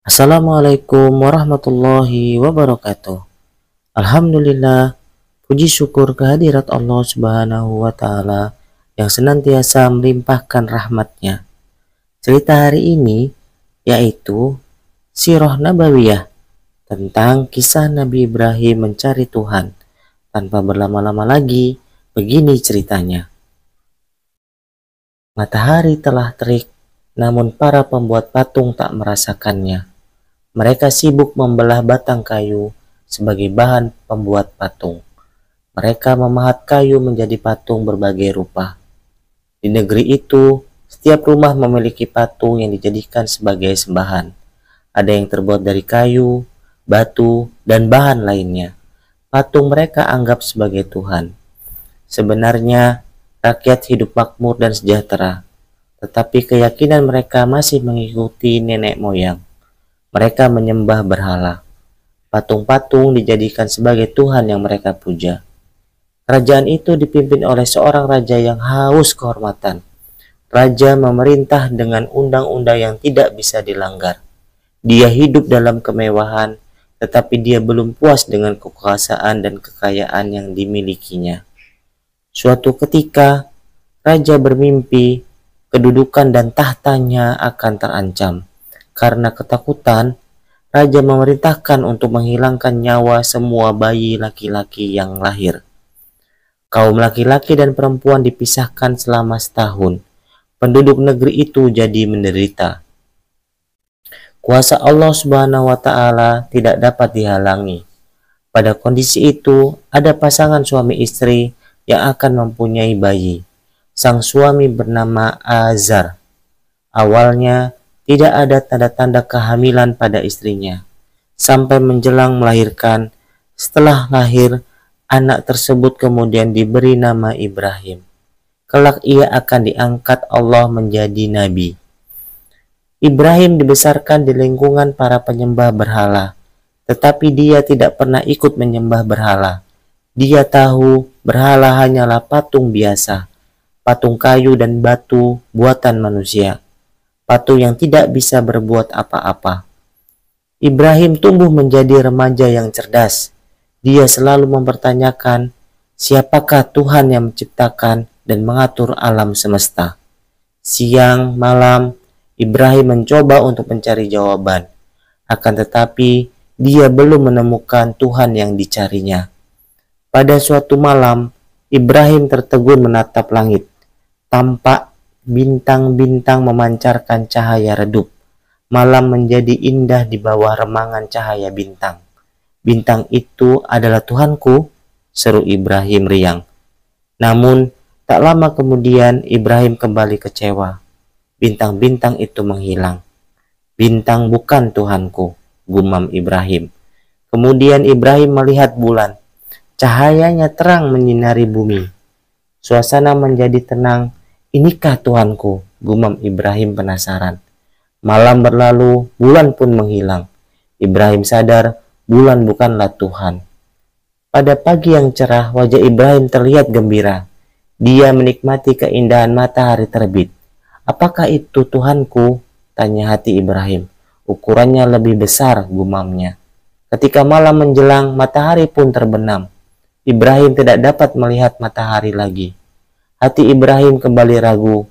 Assalamualaikum warahmatullahi wabarakatuh. Alhamdulillah, puji syukur kehadirat Allah Subhanahu wa Ta'ala yang senantiasa melimpahkan rahmatnya. Cerita hari ini yaitu Sirah Nabawiyah tentang kisah Nabi Ibrahim mencari Tuhan. Tanpa berlama-lama lagi, begini ceritanya. Matahari telah terik, namun para pembuat patung tak merasakannya. Mereka sibuk membelah batang kayu sebagai bahan pembuat patung. Mereka memahat kayu menjadi patung berbagai rupa. Di negeri itu, setiap rumah memiliki patung yang dijadikan sebagai sembahan. Ada yang terbuat dari kayu, batu, dan bahan lainnya. Patung mereka anggap sebagai Tuhan. Sebenarnya, rakyat hidup makmur dan sejahtera, tetapi keyakinan mereka masih mengikuti nenek moyang. Mereka menyembah berhala. Patung-patung dijadikan sebagai Tuhan yang mereka puja. Kerajaan itu dipimpin oleh seorang raja yang haus kehormatan. Raja memerintah dengan undang-undang yang tidak bisa dilanggar. Dia hidup dalam kemewahan, tetapi dia belum puas dengan kekuasaan dan kekayaan yang dimilikinya. Suatu ketika, raja bermimpi kedudukan dan tahtanya akan terancam. Karena ketakutan, raja memerintahkan untuk menghilangkan nyawa semua bayi laki-laki yang lahir. Kaum laki-laki dan perempuan dipisahkan selama setahun. Penduduk negeri itu jadi menderita. Kuasa Allah Subhanahu wa Ta'ala tidak dapat dihalangi. Pada kondisi itu, ada pasangan suami istri yang akan mempunyai bayi. Sang suami bernama Azar. Awalnya, tidak ada tanda-tanda kehamilan pada istrinya. Sampai menjelang melahirkan, setelah lahir, anak tersebut kemudian diberi nama Ibrahim. Kelak ia akan diangkat Allah menjadi nabi. Ibrahim dibesarkan di lingkungan para penyembah berhala, tetapi dia tidak pernah ikut menyembah berhala. Dia tahu berhala hanyalah patung biasa, patung kayu dan batu buatan manusia. Patung yang tidak bisa berbuat apa-apa. Ibrahim tumbuh menjadi remaja yang cerdas. Dia selalu mempertanyakan, siapakah Tuhan yang menciptakan dan mengatur alam semesta? Siang, malam, Ibrahim mencoba untuk mencari jawaban. Akan tetapi, dia belum menemukan Tuhan yang dicarinya. Pada suatu malam, Ibrahim tertegun menatap langit. Tampak bintang-bintang memancarkan cahaya redup. Malam menjadi indah di bawah remangan cahaya bintang. Bintang itu adalah Tuhanku, seru Ibrahim riang. Namun, tak lama kemudian Ibrahim kembali kecewa. Bintang-bintang itu menghilang. Bintang bukan Tuhanku, gumam Ibrahim. Kemudian Ibrahim melihat bulan. Cahayanya terang menyinari bumi. Suasana menjadi tenang. Inikah Tuhanku? Gumam Ibrahim penasaran. Malam berlalu, bulan pun menghilang. Ibrahim sadar bulan bukanlah Tuhan. Pada pagi yang cerah, wajah Ibrahim terlihat gembira. Dia menikmati keindahan matahari terbit. Apakah itu Tuhanku? Tanya hati Ibrahim. Ukurannya lebih besar, gumamnya. Ketika malam menjelang, matahari pun terbenam. Ibrahim tidak dapat melihat matahari lagi. Hati Ibrahim kembali ragu.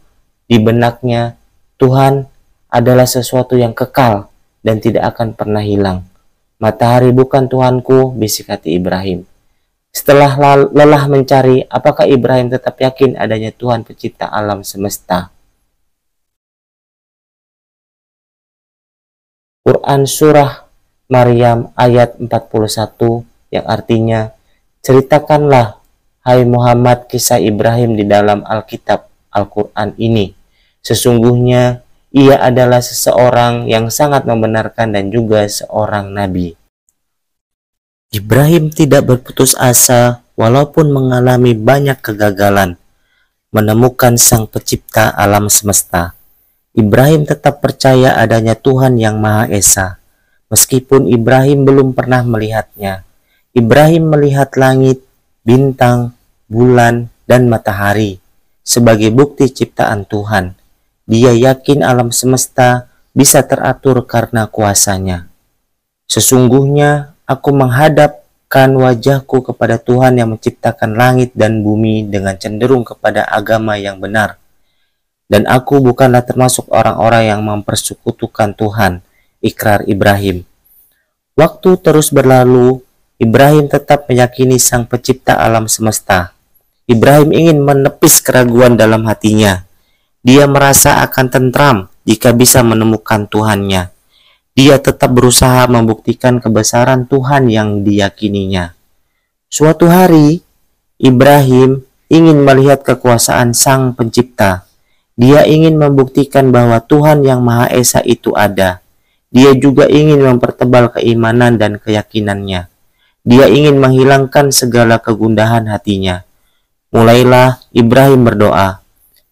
Di benaknya, Tuhan adalah sesuatu yang kekal dan tidak akan pernah hilang. Matahari bukan Tuhanku, bisik hati Ibrahim. Setelah lelah mencari, apakah Ibrahim tetap yakin adanya Tuhan pencipta alam semesta? Quran Surah Maryam ayat 41 yang artinya, ceritakanlah hai Muhammad kisah Ibrahim di dalam Alkitab Al-Quran ini. Sesungguhnya ia adalah seseorang yang sangat membenarkan dan juga seorang nabi. Ibrahim tidak berputus asa walaupun mengalami banyak kegagalan menemukan sang pencipta alam semesta. Ibrahim tetap percaya adanya Tuhan yang Maha Esa. Meskipun Ibrahim belum pernah melihatnya. Ibrahim melihat langit, bintang, bulan, dan matahari sebagai bukti ciptaan Tuhan. Dia yakin alam semesta bisa teratur karena kuasanya. Sesungguhnya aku menghadapkan wajahku kepada Tuhan yang menciptakan langit dan bumi dengan cenderung kepada agama yang benar. Dan aku bukanlah termasuk orang-orang yang mempersekutukan Tuhan, ikrar Ibrahim. Waktu terus berlalu, Ibrahim tetap meyakini Sang Pencipta alam semesta. Ibrahim ingin menepis keraguan dalam hatinya. Dia merasa akan tentram jika bisa menemukan Tuhannya. Dia tetap berusaha membuktikan kebesaran Tuhan yang diyakininya. Suatu hari, Ibrahim ingin melihat kekuasaan Sang Pencipta. Dia ingin membuktikan bahwa Tuhan yang Maha Esa itu ada. Dia juga ingin mempertebal keimanan dan keyakinannya. Dia ingin menghilangkan segala kegundahan hatinya. Mulailah Ibrahim berdoa.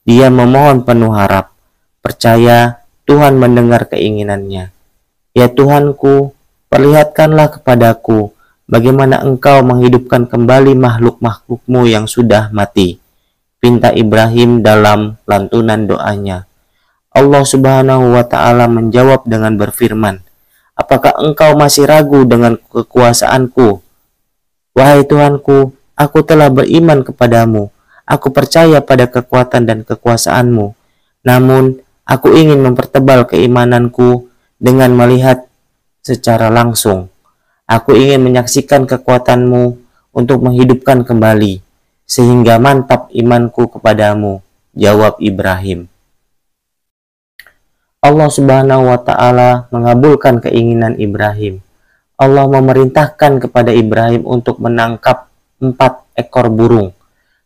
Dia memohon penuh harap. Percaya Tuhan mendengar keinginannya. Ya Tuhanku, perlihatkanlah kepadaku bagaimana Engkau menghidupkan kembali makhluk-makhluk-Mu yang sudah mati. Pinta Ibrahim dalam lantunan doanya. Allah Subhanahu wa Ta'ala menjawab dengan berfirman, apakah engkau masih ragu dengan kekuasaanku? Wahai Tuhanku, aku telah beriman kepadamu. Aku percaya pada kekuatan dan kekuasaanmu. Namun, aku ingin mempertebal keimananku dengan melihat secara langsung. Aku ingin menyaksikan kekuatanmu untuk menghidupkan kembali, sehingga mantap imanku kepadamu, jawab Ibrahim. Allah Subhanahu wa Ta'ala mengabulkan keinginan Ibrahim. Allah memerintahkan kepada Ibrahim untuk menangkap 4 ekor burung.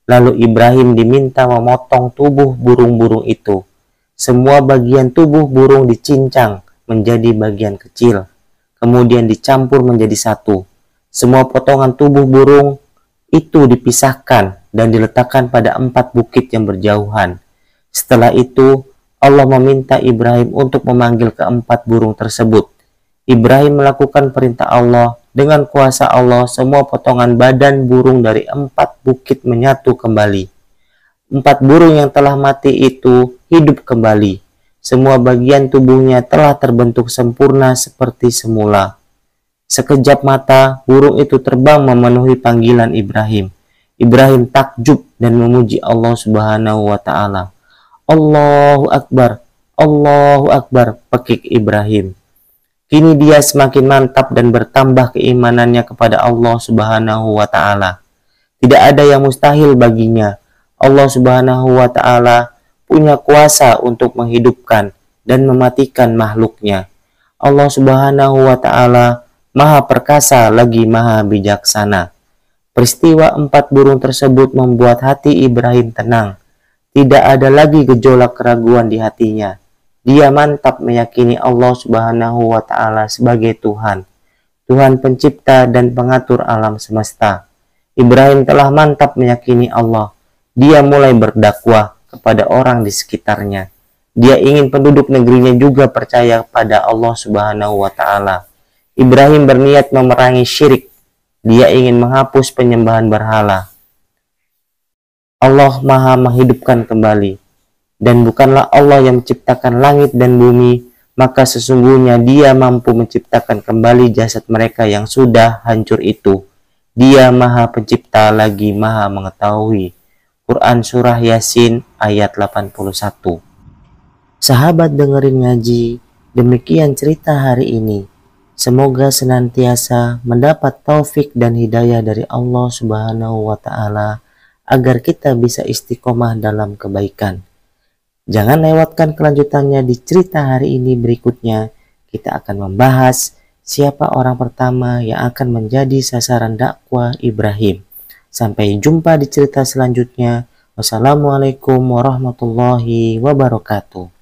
Lalu Ibrahim diminta memotong tubuh burung-burung itu. Semua bagian tubuh burung dicincang menjadi bagian kecil, kemudian dicampur menjadi satu. Semua potongan tubuh burung itu dipisahkan dan diletakkan pada 4 bukit yang berjauhan. Setelah itu, Allah meminta Ibrahim untuk memanggil ke-4 burung tersebut. Ibrahim melakukan perintah Allah. Dengan kuasa Allah, semua potongan badan burung dari 4 bukit menyatu kembali. 4 burung yang telah mati itu hidup kembali. Semua bagian tubuhnya telah terbentuk sempurna seperti semula. Sekejap mata, burung itu terbang memenuhi panggilan Ibrahim. Ibrahim takjub dan memuji Allah Subhanahu wa Ta'ala. Allahu Akbar, Allahu Akbar, pekik Ibrahim. Kini dia semakin mantap dan bertambah keimanannya kepada Allah Subhanahu wa Ta'ala. Tidak ada yang mustahil baginya. Allah Subhanahu wa Ta'ala punya kuasa untuk menghidupkan dan mematikan makhluknya. Allah Subhanahu wa Ta'ala Maha perkasa lagi maha bijaksana. Peristiwa 4 burung tersebut membuat hati Ibrahim tenang. Tidak ada lagi gejolak keraguan di hatinya. Dia mantap meyakini Allah Subhanahu wa Ta'ala sebagai Tuhan, Tuhan pencipta dan pengatur alam semesta. Ibrahim telah mantap meyakini Allah. Dia mulai berdakwah kepada orang di sekitarnya. Dia ingin penduduk negerinya juga percaya pada Allah Subhanahu wa Ta'ala. Ibrahim berniat memerangi syirik. Dia ingin menghapus penyembahan berhala. Allah Maha menghidupkan kembali. Dan bukanlah Allah yang menciptakan langit dan bumi, maka sesungguhnya Dia mampu menciptakan kembali jasad mereka yang sudah hancur itu. Dia Maha Pencipta lagi Maha Mengetahui. Quran Surah Yasin ayat 81. Sahabat dengerin ngaji, demikian cerita hari ini. Semoga senantiasa mendapat taufik dan hidayah dari Allah Subhanahu wa Ta'ala agar kita bisa istiqomah dalam kebaikan. Jangan lewatkan kelanjutannya di cerita hari ini berikutnya. Kita akan membahas siapa orang pertama yang akan menjadi sasaran dakwah Ibrahim. Sampai jumpa di cerita selanjutnya. Wassalamualaikum warahmatullahi wabarakatuh.